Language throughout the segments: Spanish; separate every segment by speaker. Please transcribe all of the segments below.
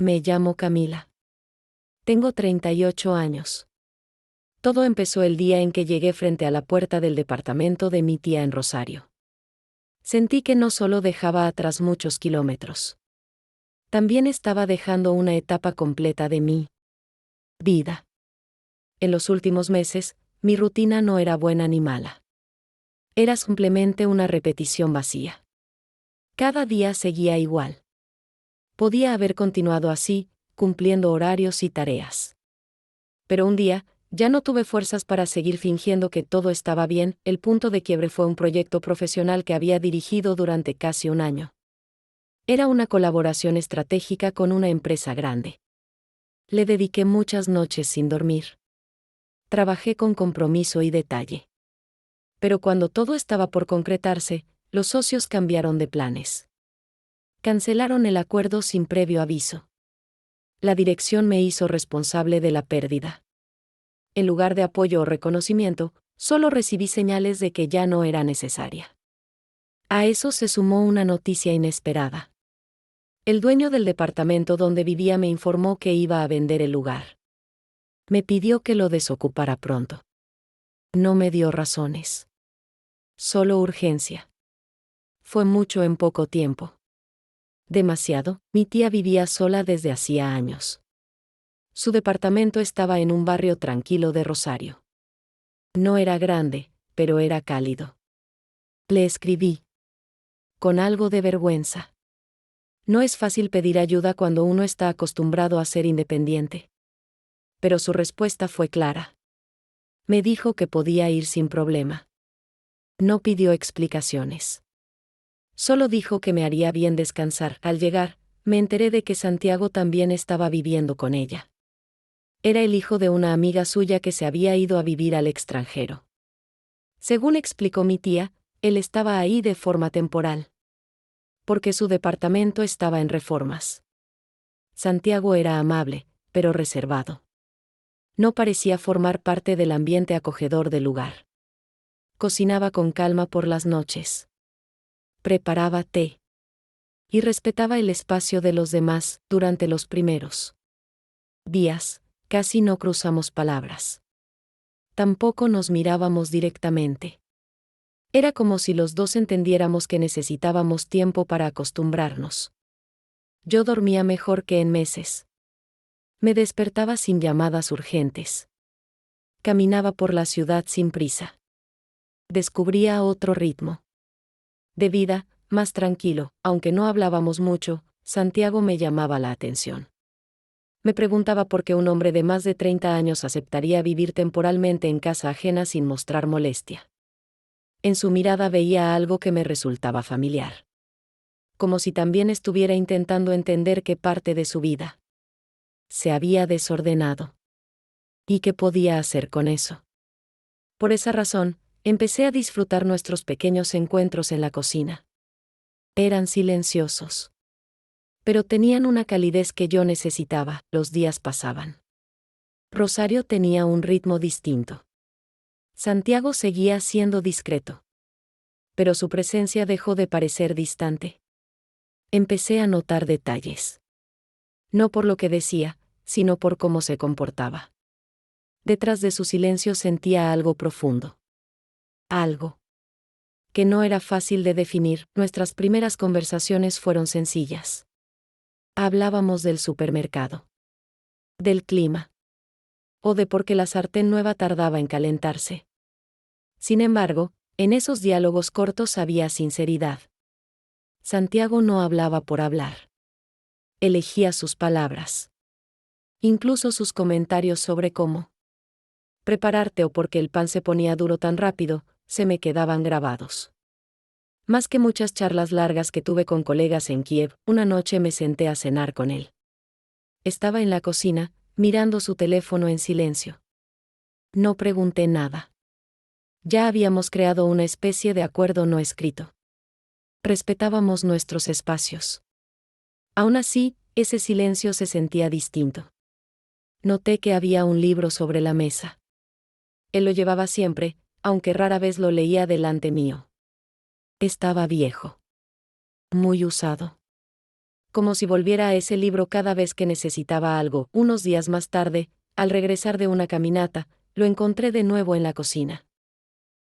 Speaker 1: Me llamo Camila. Tengo 38 años. Todo empezó el día en que llegué frente a la puerta del departamento de mi tía en Rosario. Sentí que no solo dejaba atrás muchos kilómetros. También estaba dejando una etapa completa de mi vida. En los últimos meses, mi rutina no era buena ni mala. Era simplemente una repetición vacía. Cada día seguía igual. Podía haber continuado así, cumpliendo horarios y tareas. Pero un día, ya no tuve fuerzas para seguir fingiendo que todo estaba bien. El punto de quiebre fue un proyecto profesional que había dirigido durante casi un año. Era una colaboración estratégica con una empresa grande. Le dediqué muchas noches sin dormir. Trabajé con compromiso y detalle. Pero cuando todo estaba por concretarse, los socios cambiaron de planes. Cancelaron el acuerdo sin previo aviso. La dirección me hizo responsable de la pérdida. En lugar de apoyo o reconocimiento, solo recibí señales de que ya no era necesaria. A eso se sumó una noticia inesperada. El dueño del departamento donde vivía me informó que iba a vender el lugar. Me pidió que lo desocupara pronto. No me dio razones. Solo urgencia. Fue mucho en poco tiempo. Demasiado. Mi tía vivía sola desde hacía años. Su departamento estaba en un barrio tranquilo de Rosario. No era grande, pero era cálido. Le escribí. Con algo de vergüenza. No es fácil pedir ayuda cuando uno está acostumbrado a ser independiente. Pero su respuesta fue clara. Me dijo que podía ir sin problema. No pidió explicaciones. Solo dijo que me haría bien descansar. Al llegar, me enteré de que Santiago también estaba viviendo con ella. Era el hijo de una amiga suya que se había ido a vivir al extranjero. Según explicó mi tía, él estaba ahí de forma temporal. Porque su departamento estaba en reformas. Santiago era amable, pero reservado. No parecía formar parte del ambiente acogedor del lugar. Cocinaba con calma por las noches. Preparaba té. Y respetaba el espacio de los demás. Durante los primeros días, casi no cruzamos palabras. Tampoco nos mirábamos directamente. Era como si los dos entendiéramos que necesitábamos tiempo para acostumbrarnos. Yo dormía mejor que en meses. Me despertaba sin llamadas urgentes. Caminaba por la ciudad sin prisa. Descubría otro ritmo de vida, más tranquilo. Aunque no hablábamos mucho, Santiago me llamaba la atención. Me preguntaba por qué un hombre de más de 30 años aceptaría vivir temporalmente en casa ajena sin mostrar molestia. En su mirada veía algo que me resultaba familiar. Como si también estuviera intentando entender qué parte de su vida se había desordenado. ¿Y qué podía hacer con eso? Por esa razón, empecé a disfrutar nuestros pequeños encuentros en la cocina. Eran silenciosos. Pero tenían una calidez que yo necesitaba. Los días pasaban. Rosario tenía un ritmo distinto. Santiago seguía siendo discreto. Pero su presencia dejó de parecer distante. Empecé a notar detalles. No por lo que decía, sino por cómo se comportaba. Detrás de su silencio sentía algo profundo. Algo que no era fácil de definir. Nuestras primeras conversaciones fueron sencillas. Hablábamos del supermercado, del clima, o de por qué la sartén nueva tardaba en calentarse. Sin embargo, en esos diálogos cortos había sinceridad. Santiago no hablaba por hablar. Elegía sus palabras. Incluso sus comentarios sobre cómo prepararte o por qué el pan se ponía duro tan rápido, se me quedaban grabados. Más que muchas charlas largas que tuve con colegas en Kiev, una noche me senté a cenar con él. Estaba en la cocina, mirando su teléfono en silencio. No pregunté nada. Ya habíamos creado una especie de acuerdo no escrito. Respetábamos nuestros espacios. Aún así, ese silencio se sentía distinto. Noté que había un libro sobre la mesa. Él lo llevaba siempre, aunque rara vez lo leía delante mío. Estaba viejo. Muy usado. como si volviera a ese libro cada vez que necesitaba algo. Unos días más tarde, al regresar de una caminata, lo encontré de nuevo en la cocina.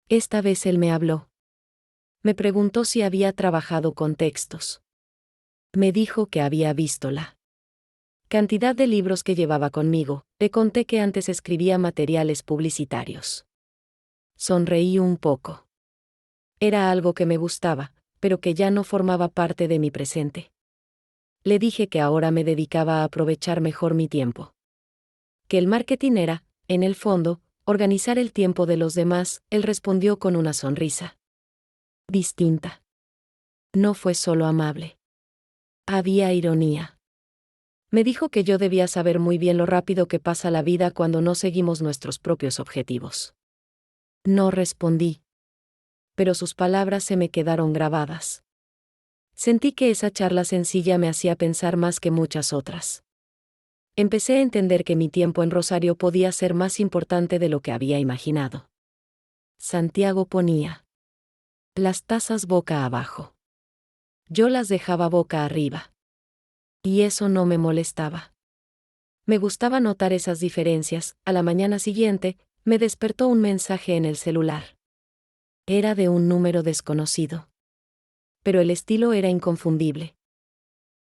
Speaker 1: Esta vez él me habló. Me preguntó si había trabajado con textos. Me dijo que había visto la cantidad de libros que llevaba conmigo. Le conté que antes escribía materiales publicitarios. Sonreí un poco. Era algo que me gustaba, pero que ya no formaba parte de mi presente. Le dije que ahora me dedicaba a aprovechar mejor mi tiempo. Que el marketing era, en el fondo, organizar el tiempo de los demás. Él respondió con una sonrisa distinta. No fue solo amable. Había ironía. Me dijo que yo debía saber muy bien lo rápido que pasa la vida cuando no seguimos nuestros propios objetivos. No respondí. Pero sus palabras se me quedaron grabadas. Sentí que esa charla sencilla me hacía pensar más que muchas otras. Empecé a entender que mi tiempo en Rosario podía ser más importante de lo que había imaginado. Santiago ponía las tazas boca abajo. Yo las dejaba boca arriba. Y eso no me molestaba. Me gustaba notar esas diferencias. A la mañana siguiente, me despertó un mensaje en el celular. Era de un número desconocido. Pero el estilo era inconfundible.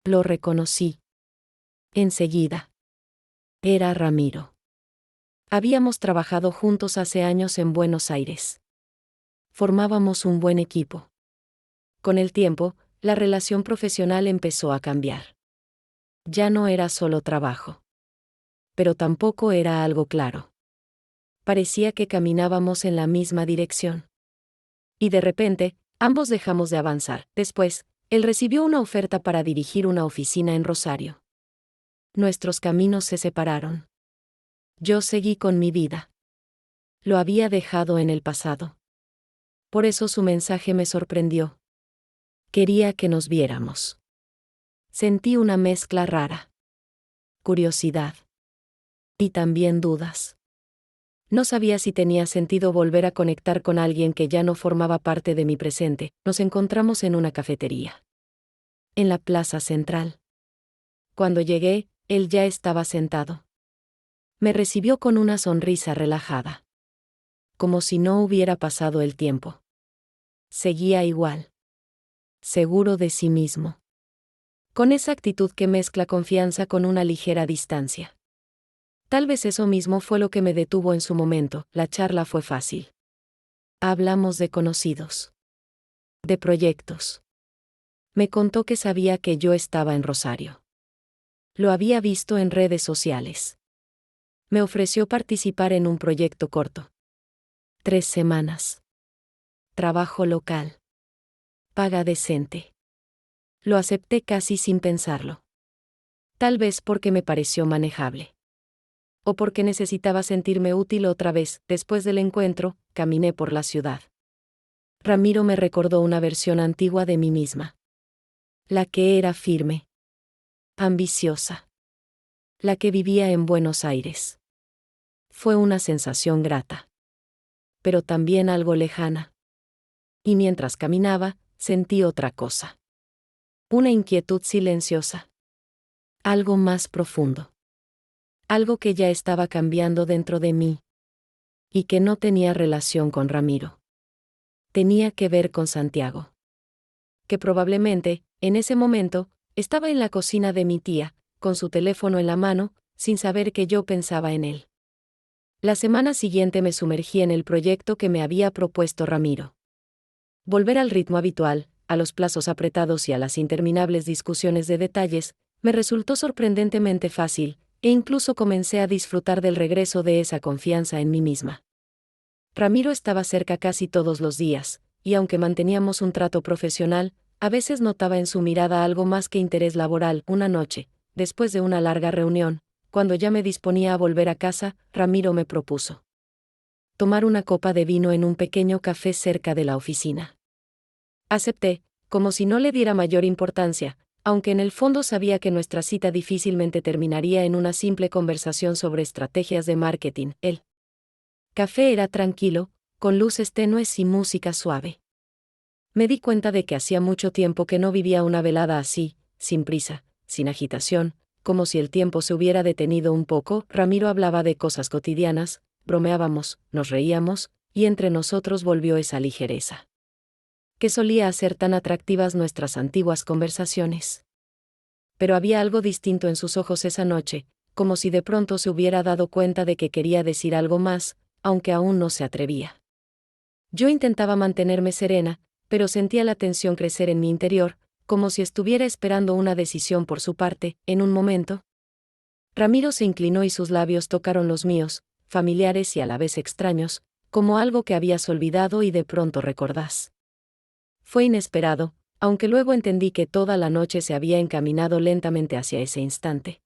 Speaker 1: Lo reconocí. Enseguida. Era Ramiro. Habíamos trabajado juntos hace años en Buenos Aires. Formábamos un buen equipo. Con el tiempo, la relación profesional empezó a cambiar. Ya no era solo trabajo. Pero tampoco era algo claro. Parecía que caminábamos en la misma dirección. Y de repente, ambos dejamos de avanzar. Después, él recibió una oferta para dirigir una oficina en Rosario. Nuestros caminos se separaron. Yo seguí con mi vida. Lo había dejado en el pasado. Por eso su mensaje me sorprendió. Quería que nos viéramos. Sentí una mezcla rara. Curiosidad. Y también dudas. No sabía si tenía sentido volver a conectar con alguien que ya no formaba parte de mi presente. Nos encontramos en una cafetería. En la plaza central. Cuando llegué, él ya estaba sentado. Me recibió con una sonrisa relajada. Como si no hubiera pasado el tiempo. Seguía igual. Seguro de sí mismo. Con esa actitud que mezcla confianza con una ligera distancia. Tal vez eso mismo fue lo que me detuvo en su momento. La charla fue fácil. Hablamos de conocidos. De proyectos. Me contó que sabía que yo estaba en Rosario. Lo había visto en redes sociales. Me ofreció participar en un proyecto corto. 3 semanas. Trabajo local. Paga decente. Lo acepté casi sin pensarlo. Tal vez porque me pareció manejable. O porque necesitaba sentirme útil otra vez. Después del encuentro, caminé por la ciudad. Ramiro me recordó una versión antigua de mí misma. La que era firme. Ambiciosa. La que vivía en Buenos Aires. Fue una sensación grata. Pero también algo lejana. Y mientras caminaba, sentí otra cosa. Una inquietud silenciosa. Algo más profundo. Algo que ya estaba cambiando dentro de mí. Y que no tenía relación con Ramiro. Tenía que ver con Santiago. Que probablemente, en ese momento, estaba en la cocina de mi tía, con su teléfono en la mano, sin saber que yo pensaba en él. La semana siguiente me sumergí en el proyecto que me había propuesto Ramiro. Volver al ritmo habitual, a los plazos apretados y a las interminables discusiones de detalles, me resultó sorprendentemente fácil, e incluso comencé a disfrutar del regreso de esa confianza en mí misma. Ramiro estaba cerca casi todos los días, y aunque manteníamos un trato profesional, a veces notaba en su mirada algo más que interés laboral. Una noche, después de una larga reunión, cuando ya me disponía a volver a casa, Ramiro me propuso tomar una copa de vino en un pequeño café cerca de la oficina. Acepté, como si no le diera mayor importancia, aunque en el fondo sabía que nuestra cita difícilmente terminaría en una simple conversación sobre estrategias de marketing. El café era tranquilo, con luces tenues y música suave. Me di cuenta de que hacía mucho tiempo que no vivía una velada así, sin prisa, sin agitación, como si el tiempo se hubiera detenido un poco. Ramiro hablaba de cosas cotidianas, bromeábamos, nos reíamos, y entre nosotros volvió esa ligereza que solía hacer tan atractivas nuestras antiguas conversaciones. Pero había algo distinto en sus ojos esa noche, como si de pronto se hubiera dado cuenta de que quería decir algo más, aunque aún no se atrevía. Yo intentaba mantenerme serena, pero sentía la tensión crecer en mi interior, como si estuviera esperando una decisión por su parte. En un momento, Ramiro se inclinó y sus labios tocaron los míos, familiares y a la vez extraños, como algo que habías olvidado y de pronto recordás. Fue inesperado, aunque luego entendí que toda la noche se había encaminado lentamente hacia ese instante.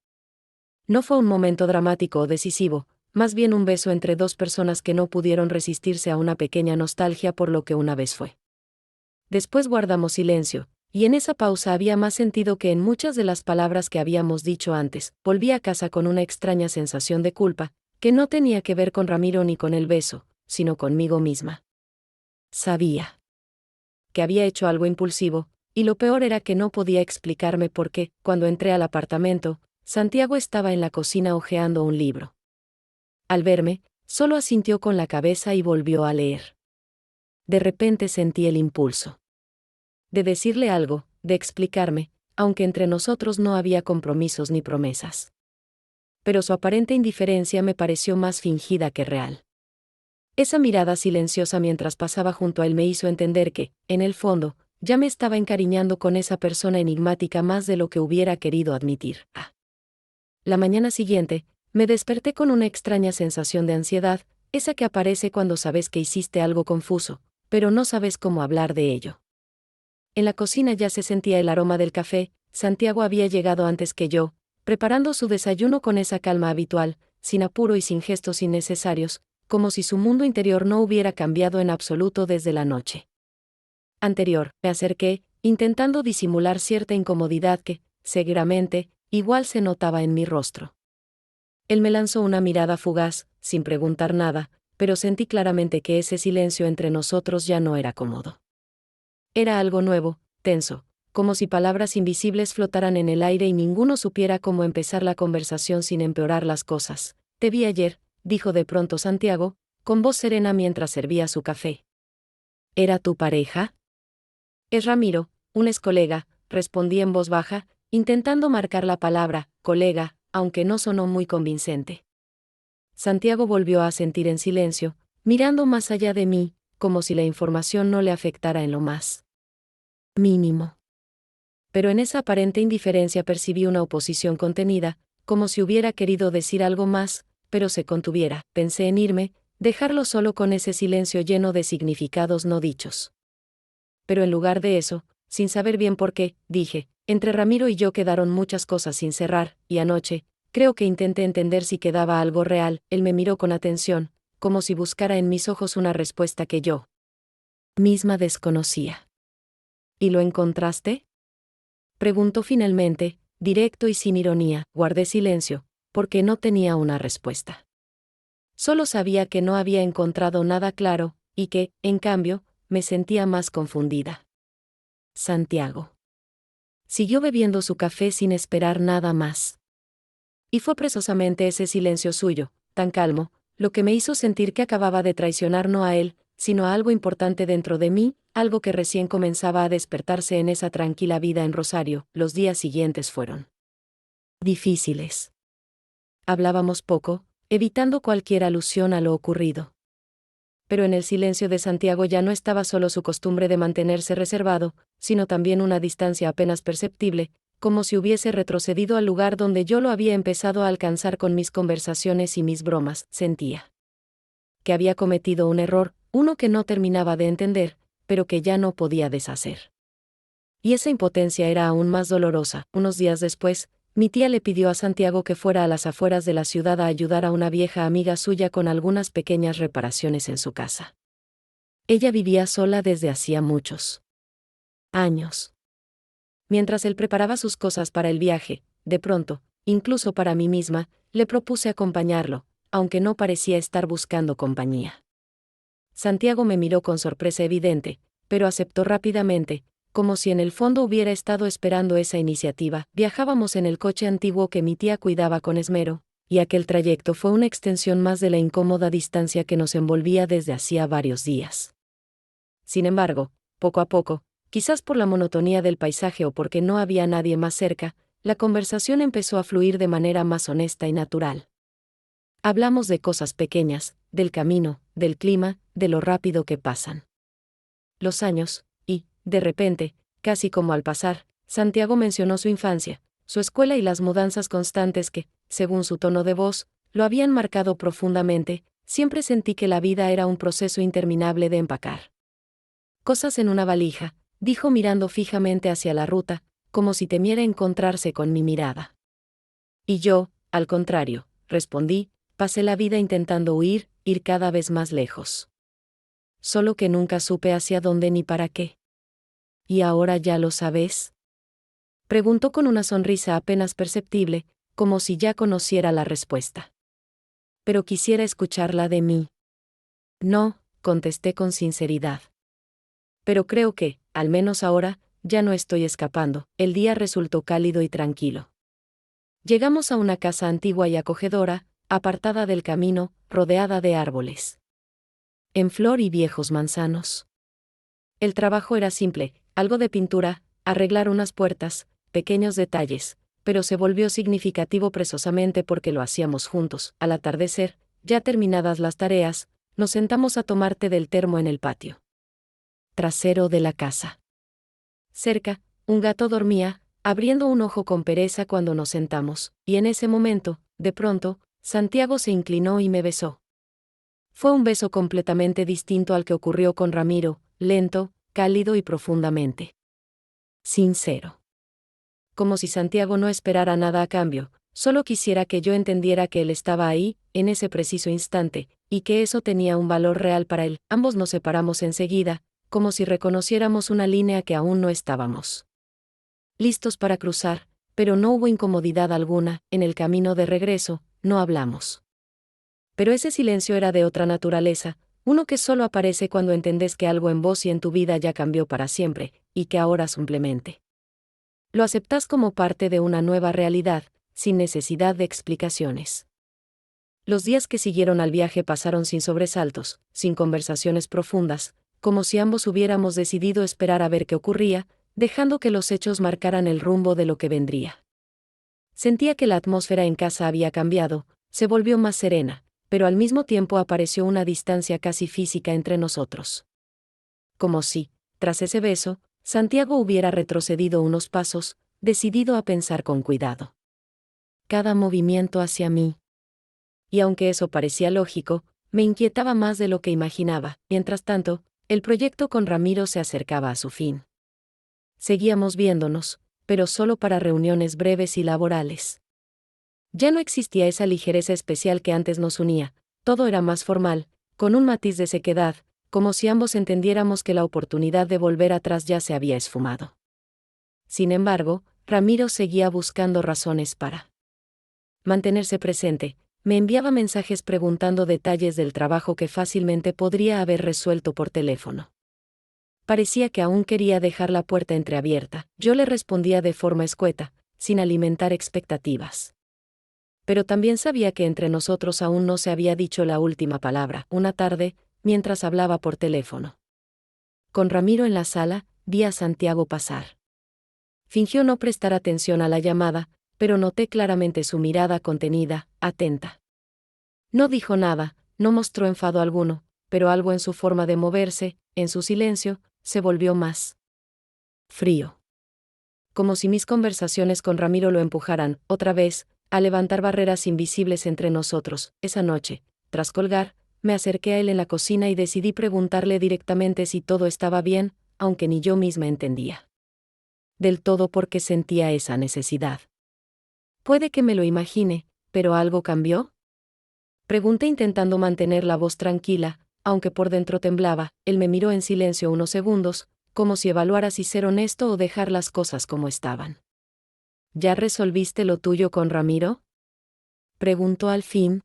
Speaker 1: No fue un momento dramático o decisivo, más bien un beso entre dos personas que no pudieron resistirse a una pequeña nostalgia por lo que una vez fue. Después guardamos silencio, y en esa pausa había más sentido que en muchas de las palabras que habíamos dicho antes. Volví a casa con una extraña sensación de culpa, que no tenía que ver con Ramiro ni con el beso, sino conmigo misma. Sabía que había hecho algo impulsivo, y lo peor era que no podía explicarme por qué. Cuando entré al apartamento, Santiago estaba en la cocina hojeando un libro. Al verme, solo asintió con la cabeza y volvió a leer. De repente sentí el impulso de decirle algo, de explicarme, aunque entre nosotros no había compromisos ni promesas. Pero su aparente indiferencia me pareció más fingida que real. Esa mirada silenciosa mientras pasaba junto a él me hizo entender que, en el fondo, ya me estaba encariñando con esa persona enigmática más de lo que hubiera querido admitir. La mañana siguiente, me desperté con una extraña sensación de ansiedad, esa que aparece cuando sabes que hiciste algo confuso, pero no sabes cómo hablar de ello. En la cocina ya se sentía el aroma del café. Santiago había llegado antes que yo, preparando su desayuno con esa calma habitual, sin apuro y sin gestos innecesarios, como si su mundo interior no hubiera cambiado en absoluto desde la noche anterior. Me acerqué, intentando disimular cierta incomodidad que, seguramente, igual se notaba en mi rostro. Él me lanzó una mirada fugaz, sin preguntar nada, pero sentí claramente que ese silencio entre nosotros ya no era cómodo. Era algo nuevo, tenso, como si palabras invisibles flotaran en el aire y ninguno supiera cómo empezar la conversación sin empeorar las cosas. Te vi ayer, dijo de pronto Santiago, con voz serena mientras servía su café. ¿Era tu pareja? Es Ramiro, un ex colega, respondí en voz baja, intentando marcar la palabra, colega, aunque no sonó muy convincente. Santiago volvió a asentir en silencio, mirando más allá de mí, como si la información no le afectara en lo más mínimo. Pero en esa aparente indiferencia percibí una oposición contenida, como si hubiera querido decir algo más, pero se contuviera. Pensé en irme, dejarlo solo con ese silencio lleno de significados no dichos. Pero en lugar de eso, sin saber bien por qué, dije, entre Ramiro y yo quedaron muchas cosas sin cerrar, y anoche, creo que intenté entender si quedaba algo real. Él me miró con atención, como si buscara en mis ojos una respuesta que yo misma desconocía. ¿Y lo encontraste? Preguntó finalmente, directo y sin ironía. Guardé silencio, porque no tenía una respuesta. Solo sabía que no había encontrado nada claro, y que, en cambio, me sentía más confundida. Santiago siguió bebiendo su café sin esperar nada más. Y fue precisamente ese silencio suyo, tan calmo, lo que me hizo sentir que acababa de traicionar no a él, sino a algo importante dentro de mí, algo que recién comenzaba a despertarse en esa tranquila vida en Rosario. Los días siguientes fueron difíciles. Hablábamos poco, evitando cualquier alusión a lo ocurrido. Pero en el silencio de Santiago ya no estaba solo su costumbre de mantenerse reservado, sino también una distancia apenas perceptible, como si hubiese retrocedido al lugar donde yo lo había empezado a alcanzar con mis conversaciones y mis bromas. Sentía que había cometido un error, uno que no terminaba de entender, pero que ya no podía deshacer. Y esa impotencia era aún más dolorosa. Unos días después, mi tía le pidió a Santiago que fuera a las afueras de la ciudad a ayudar a una vieja amiga suya con algunas pequeñas reparaciones en su casa. Ella vivía sola desde hacía muchos años. Mientras él preparaba sus cosas para el viaje, de pronto, incluso para mí misma, le propuse acompañarlo, aunque no parecía estar buscando compañía. Santiago me miró con sorpresa evidente, pero aceptó rápidamente, como si en el fondo hubiera estado esperando esa iniciativa. Viajábamos en el coche antiguo que mi tía cuidaba con esmero, y aquel trayecto fue una extensión más de la incómoda distancia que nos envolvía desde hacía varios días. Sin embargo, poco a poco, quizás por la monotonía del paisaje o porque no había nadie más cerca, la conversación empezó a fluir de manera más honesta y natural. Hablamos de cosas pequeñas, del camino, del clima, de lo rápido que pasan los años, y, de repente, casi como al pasar, Santiago mencionó su infancia, su escuela y las mudanzas constantes que, según su tono de voz, lo habían marcado profundamente. Siempre sentí que la vida era un proceso interminable de empacar cosas en una valija, dijo mirando fijamente hacia la ruta, como si temiera encontrarse con mi mirada. Y yo, al contrario, respondí, pasé la vida intentando huir, ir cada vez más lejos. Solo que nunca supe hacia dónde ni para qué. ¿Y ahora ya lo sabes?, preguntó con una sonrisa apenas perceptible, como si ya conociera la respuesta. Pero quisiera escucharla de mí. No, contesté con sinceridad. Pero creo que, al menos ahora, ya no estoy escapando. El día resultó cálido y tranquilo. Llegamos a una casa antigua y acogedora, apartada del camino, rodeada de árboles en flor y viejos manzanos. El trabajo era simple, algo de pintura, arreglar unas puertas, pequeños detalles, pero se volvió significativo precisamente porque lo hacíamos juntos. Al atardecer, ya terminadas las tareas, nos sentamos a tomar té del termo en el patio trasero de la casa. Cerca, un gato dormía, abriendo un ojo con pereza cuando nos sentamos, y en ese momento, de pronto, Santiago se inclinó y me besó. Fue un beso completamente distinto al que ocurrió con Ramiro, lento, cálido y profundamente sincero. Como si Santiago no esperara nada a cambio, solo quisiera que yo entendiera que él estaba ahí, en ese preciso instante, y que eso tenía un valor real para él. Ambos nos separamos enseguida, como si reconociéramos una línea que aún no estábamos listos para cruzar, pero no hubo incomodidad alguna. En el camino de regreso, no hablamos. Pero ese silencio era de otra naturaleza, uno que solo aparece cuando entendés que algo en vos y en tu vida ya cambió para siempre, y que ahora simplemente lo aceptás como parte de una nueva realidad, sin necesidad de explicaciones. Los días que siguieron al viaje pasaron sin sobresaltos, sin conversaciones profundas, como si ambos hubiéramos decidido esperar a ver qué ocurría, dejando que los hechos marcaran el rumbo de lo que vendría. Sentía que la atmósfera en casa había cambiado, se volvió más serena, pero al mismo tiempo apareció una distancia casi física entre nosotros. Como si, tras ese beso, Santiago hubiera retrocedido unos pasos, decidido a pensar con cuidado cada movimiento hacia mí. Y aunque eso parecía lógico, me inquietaba más de lo que imaginaba. Mientras tanto, el proyecto con Ramiro se acercaba a su fin. Seguíamos viéndonos, pero solo para reuniones breves y laborales. Ya no existía esa ligereza especial que antes nos unía, todo era más formal, con un matiz de sequedad, como si ambos entendiéramos que la oportunidad de volver atrás ya se había esfumado. Sin embargo, Ramiro seguía buscando razones para mantenerse presente. Me enviaba mensajes preguntando detalles del trabajo que fácilmente podría haber resuelto por teléfono. Parecía que aún quería dejar la puerta entreabierta. Yo le respondía de forma escueta, sin alimentar expectativas. Pero también sabía que entre nosotros aún no se había dicho la última palabra. Una tarde, mientras hablaba por teléfono con Ramiro en la sala, vi a Santiago pasar. Fingió no prestar atención a la llamada, pero noté claramente su mirada contenida, atenta. No dijo nada, no mostró enfado alguno, pero algo en su forma de moverse, en su silencio, se volvió más frío. Como si mis conversaciones con Ramiro lo empujaran, otra vez, a levantar barreras invisibles entre nosotros. Esa noche, tras colgar, me acerqué a él en la cocina y decidí preguntarle directamente si todo estaba bien, aunque ni yo misma entendía del todo por qué sentía esa necesidad. Puede que me lo imagine, pero ¿algo cambió?, pregunté intentando mantener la voz tranquila, aunque por dentro temblaba. Él me miró en silencio unos segundos, como si evaluara si ser honesto o dejar las cosas como estaban. ¿Ya resolviste lo tuyo con Ramiro?, preguntó al fin,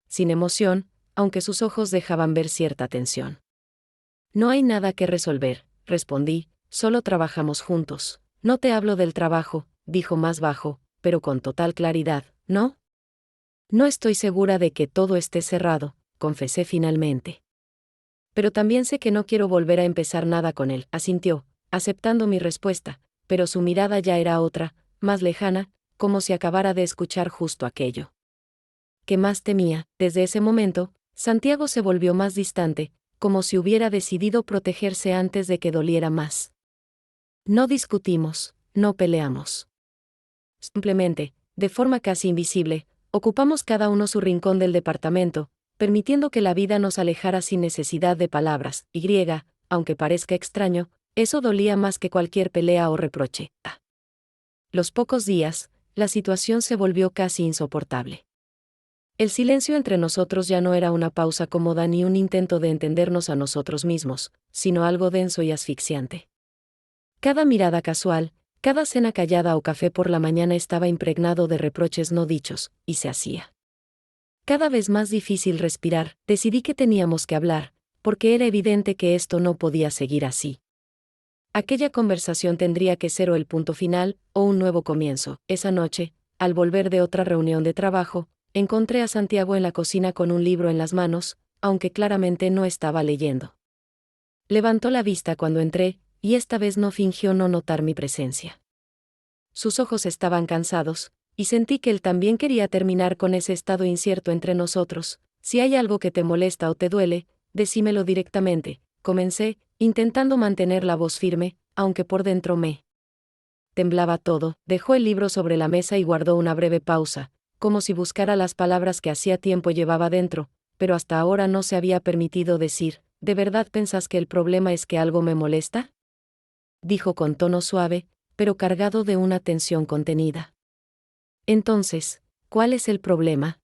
Speaker 1: sin emoción, aunque sus ojos dejaban ver cierta tensión. No hay nada que resolver, respondí, solo trabajamos juntos. No te hablo del trabajo, dijo más bajo, pero con total claridad, ¿no? No estoy segura de que todo esté cerrado, confesé finalmente. Pero también sé que no quiero volver a empezar nada con él, asintió, aceptando mi respuesta, pero su mirada ya era otra, más lejana, como si acabara de escuchar justo aquello que más temía. Desde ese momento, Santiago se volvió más distante, como si hubiera decidido protegerse antes de que doliera más. No discutimos, no peleamos. Simplemente, de forma casi invisible, ocupamos cada uno su rincón del departamento, permitiendo que la vida nos alejara sin necesidad de palabras. Aunque parezca extraño, eso dolía más que cualquier pelea o reproche. Los pocos días, la situación se volvió casi insoportable. El silencio entre nosotros ya no era una pausa cómoda ni un intento de entendernos a nosotros mismos, sino algo denso y asfixiante. Cada mirada casual, cada cena callada o café por la mañana estaba impregnado de reproches no dichos, y se hacía cada vez más difícil respirar. Decidí que teníamos que hablar, porque era evidente que esto no podía seguir así. Aquella conversación tendría que ser o el punto final, o un nuevo comienzo. Esa noche, al volver de otra reunión de trabajo, encontré a Santiago en la cocina con un libro en las manos, aunque claramente no estaba leyendo. Levantó la vista cuando entré, y esta vez no fingió no notar mi presencia. Sus ojos estaban cansados, y sentí que él también quería terminar con ese estado incierto entre nosotros. Si hay algo que te molesta o te duele, decímelo directamente, comencé, intentando mantener la voz firme, aunque por dentro me temblaba todo. Dejó el libro sobre la mesa y guardó una breve pausa, como si buscara las palabras que hacía tiempo llevaba dentro, pero hasta ahora no se había permitido decir. ¿De verdad pensás que el problema es que algo me molesta?, dijo con tono suave, pero cargado de una tensión contenida. Entonces, ¿cuál es el problema?,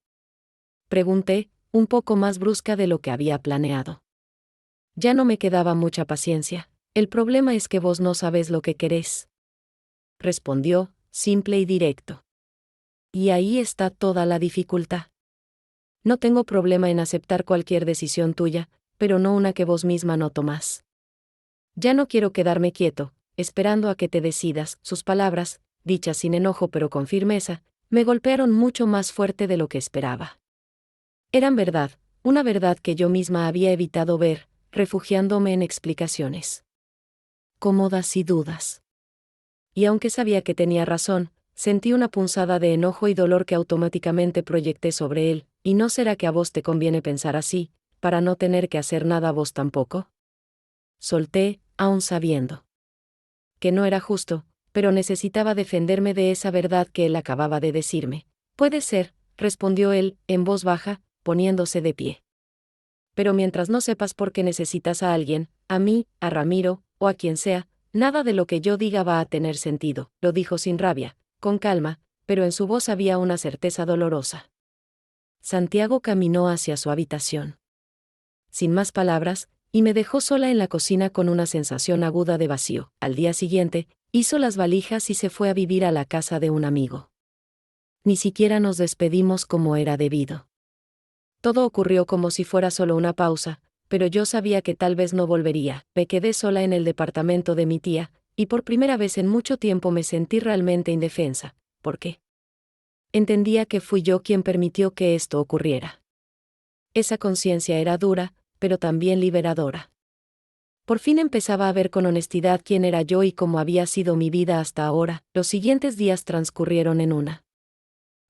Speaker 1: pregunté, un poco más brusca de lo que había planeado. Ya no me quedaba mucha paciencia. El problema es que vos no sabés lo que querés, respondió, simple y directo. Y ahí está toda la dificultad. No tengo problema en aceptar cualquier decisión tuya, pero no una que vos misma no tomás. Ya no quiero quedarme quieto, esperando a que te decidas. Sus palabras, dichas sin enojo pero con firmeza, me golpearon mucho más fuerte de lo que esperaba. Eran verdad, una verdad que yo misma había evitado ver, refugiándome en explicaciones cómodas y dudas. Y aunque sabía que tenía razón, sentí una punzada de enojo y dolor que automáticamente proyecté sobre él. ¿Y no será que a vos te conviene pensar así, para no tener que hacer nada vos tampoco?, solté, aún sabiendo que no era justo, pero necesitaba defenderme de esa verdad que él acababa de decirme. Puede ser, respondió él, en voz baja, poniéndose de pie. Pero mientras no sepas por qué necesitas a alguien, a mí, a Ramiro, o a quien sea, nada de lo que yo diga va a tener sentido, lo dijo sin rabia, con calma, pero en su voz había una certeza dolorosa. Santiago caminó hacia su habitación, sin más palabras, y me dejó sola en la cocina con una sensación aguda de vacío. Al día siguiente, hizo las valijas y se fue a vivir a la casa de un amigo. Ni siquiera nos despedimos como era debido. Todo ocurrió como si fuera solo una pausa, pero yo sabía que tal vez no volvería. Me quedé sola en el departamento de mi tía, y por primera vez en mucho tiempo me sentí realmente indefensa. ¿Por qué? Entendía que fui yo quien permitió que esto ocurriera. Esa conciencia era dura, pero también liberadora. Por fin empezaba a ver con honestidad quién era yo y cómo había sido mi vida hasta ahora. Los siguientes días transcurrieron en una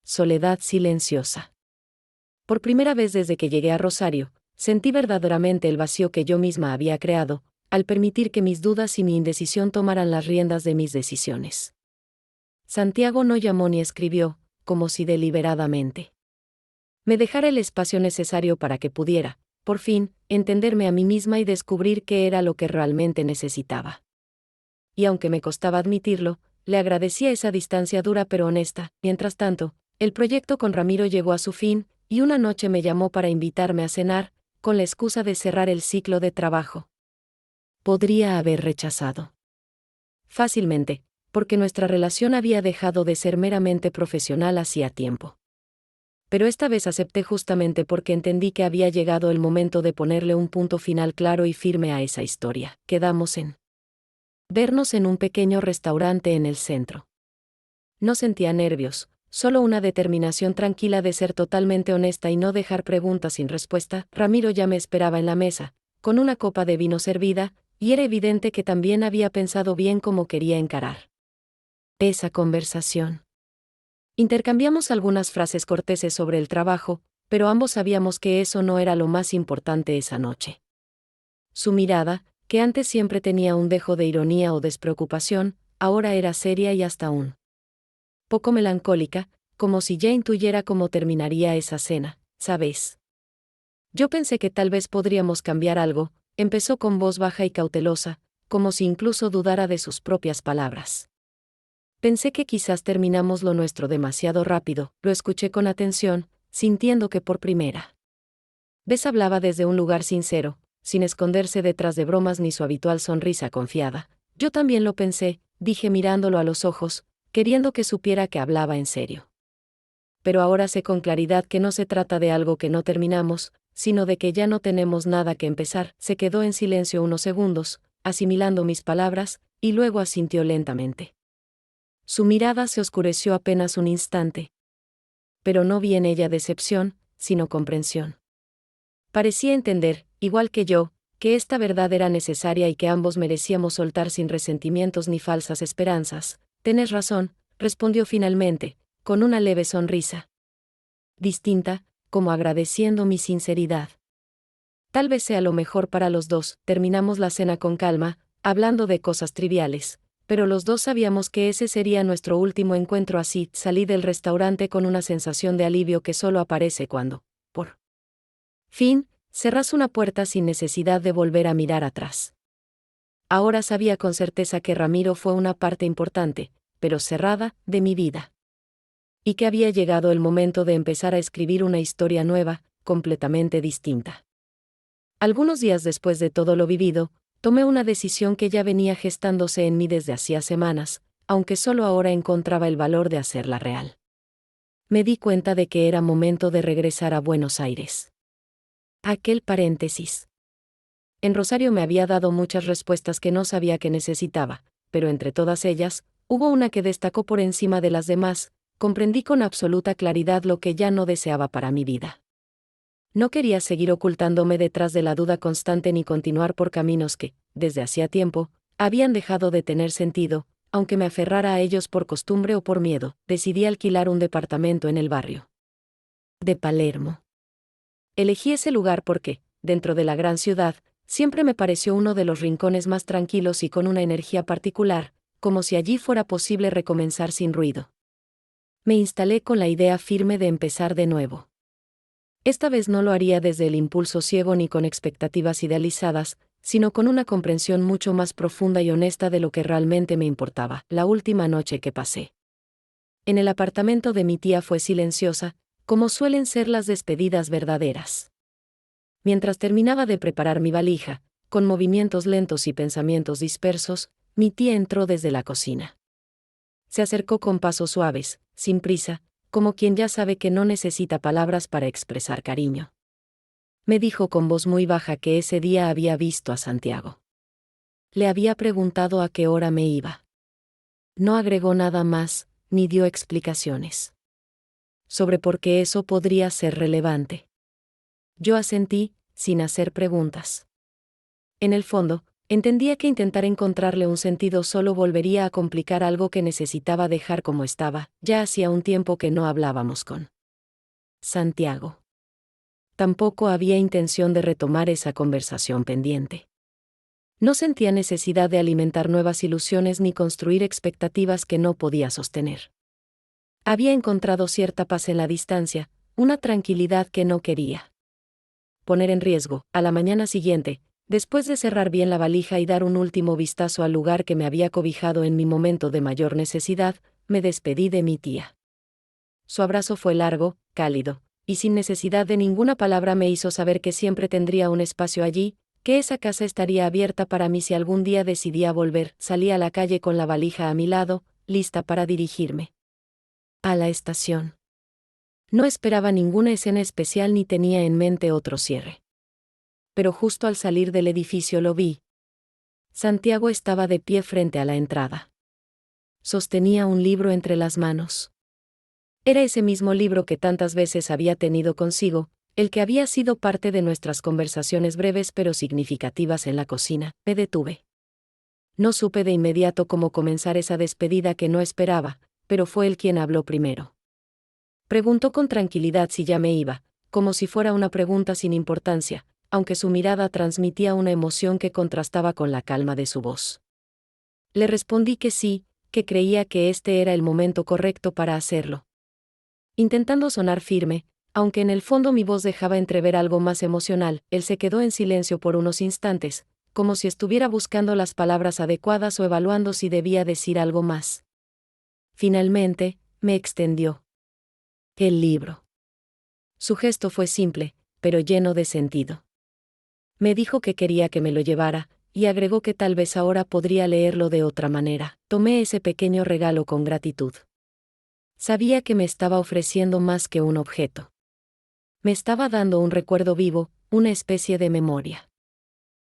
Speaker 1: soledad silenciosa. Por primera vez desde que llegué a Rosario, sentí verdaderamente el vacío que yo misma había creado, al permitir que mis dudas y mi indecisión tomaran las riendas de mis decisiones. Santiago no llamó ni escribió, como si deliberadamente me dejara el espacio necesario para que pudiera, por fin, entenderme a mí misma y descubrir qué era lo que realmente necesitaba. Y aunque me costaba admitirlo, le agradecía esa distancia dura pero honesta. Mientras tanto, el proyecto con Ramiro llegó a su fin, y una noche me llamó para invitarme a cenar, con la excusa de cerrar el ciclo de trabajo. Podría haber rechazado fácilmente, porque nuestra relación había dejado de ser meramente profesional hacía tiempo. Pero esta vez acepté justamente porque entendí que había llegado el momento de ponerle un punto final claro y firme a esa historia. Quedamos en vernos en un pequeño restaurante en el centro. No sentía nervios, solo una determinación tranquila de ser totalmente honesta y no dejar preguntas sin respuesta. Ramiro ya me esperaba en la mesa, con una copa de vino servida, y era evidente que también había pensado bien cómo quería encarar esa conversación. Intercambiamos algunas frases corteses sobre el trabajo, pero ambos sabíamos que eso no era lo más importante esa noche. Su mirada, que antes siempre tenía un dejo de ironía o despreocupación, ahora era seria y hasta un poco melancólica, como si ya intuyera cómo terminaría esa cena, ¿sabes? Yo pensé que tal vez podríamos cambiar algo, empezó con voz baja y cautelosa, como si incluso dudara de sus propias palabras. Pensé que quizás terminamos lo nuestro demasiado rápido, lo escuché con atención, sintiendo que por primera vez hablaba desde un lugar sincero, sin esconderse detrás de bromas ni su habitual sonrisa confiada. Yo también lo pensé, dije mirándolo a los ojos, queriendo que supiera que hablaba en serio. Pero ahora sé con claridad que no se trata de algo que no terminamos, sino de que ya no tenemos nada que empezar. Se quedó en silencio unos segundos, asimilando mis palabras, y luego asintió lentamente. Su mirada se oscureció apenas un instante. Pero no vi en ella decepción, sino comprensión. Parecía entender, igual que yo, que esta verdad era necesaria y que ambos merecíamos soltar sin resentimientos ni falsas esperanzas. Tenés razón, respondió finalmente, con una leve sonrisa distinta, como agradeciendo mi sinceridad. Tal vez sea lo mejor para los dos. Terminamos la cena con calma, hablando de cosas triviales, pero los dos sabíamos que ese sería nuestro último encuentro. Así salí del restaurante con una sensación de alivio que solo aparece cuando, por fin, cerras una puerta sin necesidad de volver a mirar atrás. Ahora sabía con certeza que Ramiro fue una parte importante, pero cerrada, de mi vida. Y que había llegado el momento de empezar a escribir una historia nueva, completamente distinta. Algunos días después de todo lo vivido, tomé una decisión que ya venía gestándose en mí desde hacía semanas, aunque solo ahora encontraba el valor de hacerla real. Me di cuenta de que era momento de regresar a Buenos Aires. Aquel paréntesis. En Rosario me había dado muchas respuestas que no sabía que necesitaba, pero entre todas ellas, hubo una que destacó por encima de las demás. Comprendí con absoluta claridad lo que ya no deseaba para mi vida. No quería seguir ocultándome detrás de la duda constante ni continuar por caminos que, desde hacía tiempo, habían dejado de tener sentido, aunque me aferrara a ellos por costumbre o por miedo. Decidí alquilar un departamento en el barrio de Palermo. Elegí ese lugar porque, dentro de la gran ciudad, siempre me pareció uno de los rincones más tranquilos y con una energía particular, como si allí fuera posible recomenzar sin ruido. Me instalé con la idea firme de empezar de nuevo. Esta vez no lo haría desde el impulso ciego ni con expectativas idealizadas, sino con una comprensión mucho más profunda y honesta de lo que realmente me importaba. La última noche que pasé en el apartamento de mi tía fue silenciosa, como suelen ser las despedidas verdaderas. Mientras terminaba de preparar mi valija, con movimientos lentos y pensamientos dispersos, mi tía entró desde la cocina. Se acercó con pasos suaves, sin prisa, como quien ya sabe que no necesita palabras para expresar cariño. Me dijo con voz muy baja que ese día había visto a Santiago. Le había preguntado a qué hora me iba. No agregó nada más, ni dio explicaciones sobre por qué eso podría ser relevante. Yo asentí, sin hacer preguntas. En el fondo, entendía que intentar encontrarle un sentido solo volvería a complicar algo que necesitaba dejar como estaba. Ya hacía un tiempo que no hablábamos con Santiago. Tampoco había intención de retomar esa conversación pendiente. No sentía necesidad de alimentar nuevas ilusiones ni construir expectativas que no podía sostener. Había encontrado cierta paz en la distancia, una tranquilidad que no quería poner en riesgo. A la mañana siguiente, después de cerrar bien la valija y dar un último vistazo al lugar que me había cobijado en mi momento de mayor necesidad, me despedí de mi tía. Su abrazo fue largo, cálido, y sin necesidad de ninguna palabra me hizo saber que siempre tendría un espacio allí, que esa casa estaría abierta para mí si algún día decidía volver. Salí a la calle con la valija a mi lado, lista para dirigirme a la estación. No esperaba ninguna escena especial ni tenía en mente otro cierre. Pero justo al salir del edificio lo vi. Santiago estaba de pie frente a la entrada. Sostenía un libro entre las manos. Era ese mismo libro que tantas veces había tenido consigo, el que había sido parte de nuestras conversaciones breves pero significativas en la cocina. Me detuve. No supe de inmediato cómo comenzar esa despedida que no esperaba, pero fue él quien habló primero. Preguntó con tranquilidad si ya me iba, como si fuera una pregunta sin importancia, aunque su mirada transmitía una emoción que contrastaba con la calma de su voz. Le respondí que sí, que creía que este era el momento correcto para hacerlo. Intentando sonar firme, aunque en el fondo mi voz dejaba entrever algo más emocional, él se quedó en silencio por unos instantes, como si estuviera buscando las palabras adecuadas o evaluando si debía decir algo más. Finalmente, me extendió el libro. Su gesto fue simple, pero lleno de sentido. Me dijo que quería que me lo llevara, y agregó que tal vez ahora podría leerlo de otra manera. Tomé ese pequeño regalo con gratitud. Sabía que me estaba ofreciendo más que un objeto. Me estaba dando un recuerdo vivo, una especie de memoria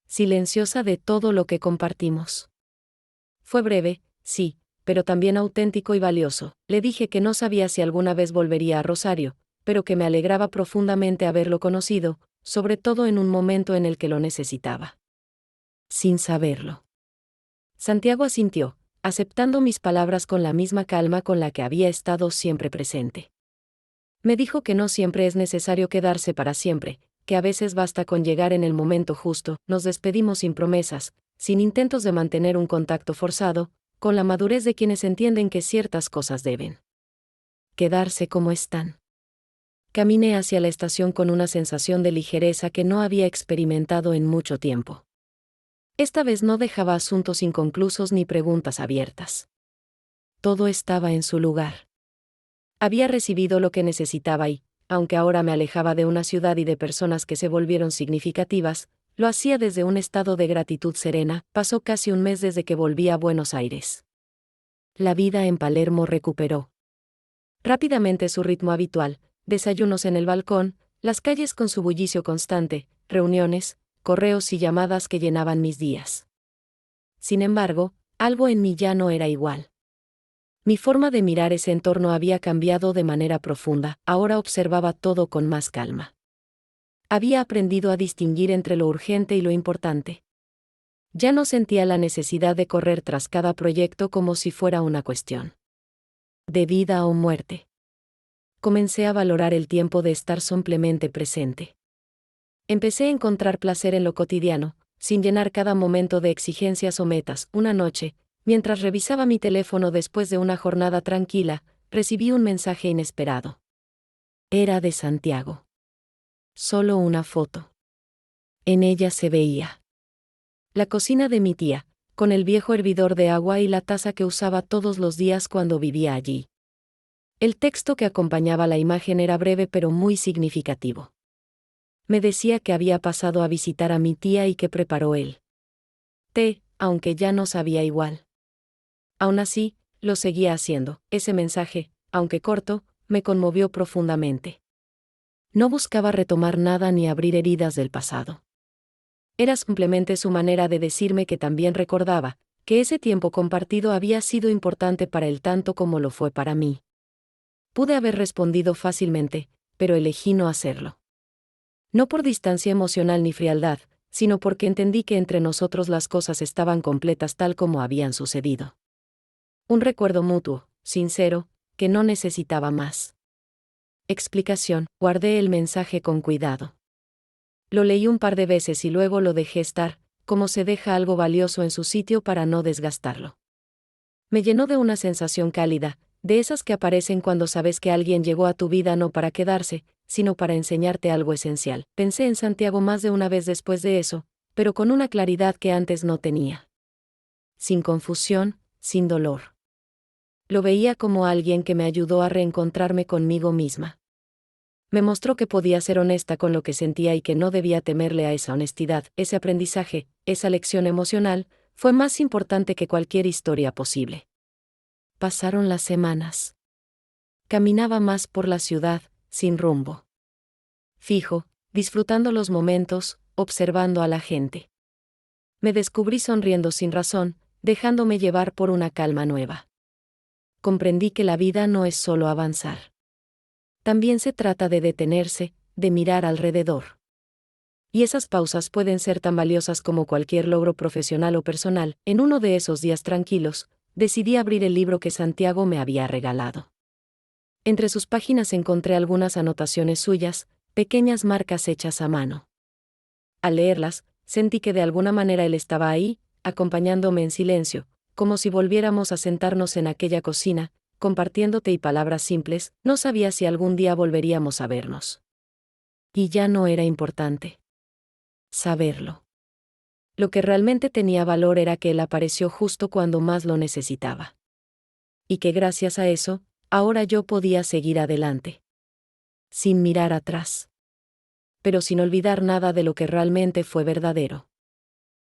Speaker 1: silenciosa de todo lo que compartimos. Fue breve, sí, pero también auténtico y valioso. Le dije que no sabía si alguna vez volvería a Rosario, pero que me alegraba profundamente haberlo conocido, sobre todo en un momento en el que lo necesitaba. Sin saberlo. Santiago asintió, aceptando mis palabras con la misma calma con la que había estado siempre presente. Me dijo que no siempre es necesario quedarse para siempre, que a veces basta con llegar en el momento justo. Nos despedimos sin promesas, sin intentos de mantener un contacto forzado, con la madurez de quienes entienden que ciertas cosas deben quedarse como están. Caminé hacia la estación con una sensación de ligereza que no había experimentado en mucho tiempo. Esta vez no dejaba asuntos inconclusos ni preguntas abiertas. Todo estaba en su lugar. Había recibido lo que necesitaba y, aunque ahora me alejaba de una ciudad y de personas que se volvieron significativas, lo hacía desde un estado de gratitud serena. Pasó casi un mes desde que volví a Buenos Aires. La vida en Palermo recuperó rápidamente su ritmo habitual, desayunos en el balcón, las calles con su bullicio constante, reuniones, correos y llamadas que llenaban mis días. Sin embargo, algo en mí ya no era igual. Mi forma de mirar ese entorno había cambiado de manera profunda, ahora observaba todo con más calma. Había aprendido a distinguir entre lo urgente y lo importante. Ya no sentía la necesidad de correr tras cada proyecto como si fuera una cuestión de vida o muerte. Comencé a valorar el tiempo de estar simplemente presente. Empecé a encontrar placer en lo cotidiano, sin llenar cada momento de exigencias o metas. Una noche, mientras revisaba mi teléfono después de una jornada tranquila, recibí un mensaje inesperado. Era de Santiago. Solo una foto. En ella se veía la cocina de mi tía, con el viejo hervidor de agua y la taza que usaba todos los días cuando vivía allí. El texto que acompañaba la imagen era breve pero muy significativo. Me decía que había pasado a visitar a mi tía y que preparó el té, aunque ya no sabía igual. Aún así, lo seguía haciendo. Ese mensaje, aunque corto, me conmovió profundamente. No buscaba retomar nada ni abrir heridas del pasado. Era simplemente su manera de decirme que también recordaba, que ese tiempo compartido había sido importante para él tanto como lo fue para mí. Pude haber respondido fácilmente, pero elegí no hacerlo. No por distancia emocional ni frialdad, sino porque entendí que entre nosotros las cosas estaban completas tal como habían sucedido. Un recuerdo mutuo, sincero, que no necesitaba más explicación. Guardé el mensaje con cuidado. Lo leí un par de veces y luego lo dejé estar, como se deja algo valioso en su sitio para no desgastarlo. Me llenó de una sensación cálida, de esas que aparecen cuando sabes que alguien llegó a tu vida no para quedarse, sino para enseñarte algo esencial. Pensé en Santiago más de una vez después de eso, pero con una claridad que antes no tenía. Sin confusión, sin dolor. Lo veía como alguien que me ayudó a reencontrarme conmigo misma. Me mostró que podía ser honesta con lo que sentía y que no debía temerle a esa honestidad. Ese aprendizaje, esa lección emocional, fue más importante que cualquier historia posible. Pasaron las semanas. Caminaba más por la ciudad, sin rumbo fijo, disfrutando los momentos, observando a la gente. Me descubrí sonriendo sin razón, dejándome llevar por una calma nueva. Comprendí que la vida no es solo avanzar. También se trata de detenerse, de mirar alrededor. Y esas pausas pueden ser tan valiosas como cualquier logro profesional o personal. En uno de esos días tranquilos, decidí abrir el libro que Santiago me había regalado. Entre sus páginas encontré algunas anotaciones suyas, pequeñas marcas hechas a mano. Al leerlas, sentí que de alguna manera él estaba ahí, acompañándome en silencio, como si volviéramos a sentarnos en aquella cocina, compartiendo té y palabras simples. No sabía si algún día volveríamos a vernos. Y ya no era importante saberlo. Lo que realmente tenía valor era que él apareció justo cuando más lo necesitaba. Y que gracias a eso, ahora yo podía seguir adelante. Sin mirar atrás. Pero sin olvidar nada de lo que realmente fue verdadero.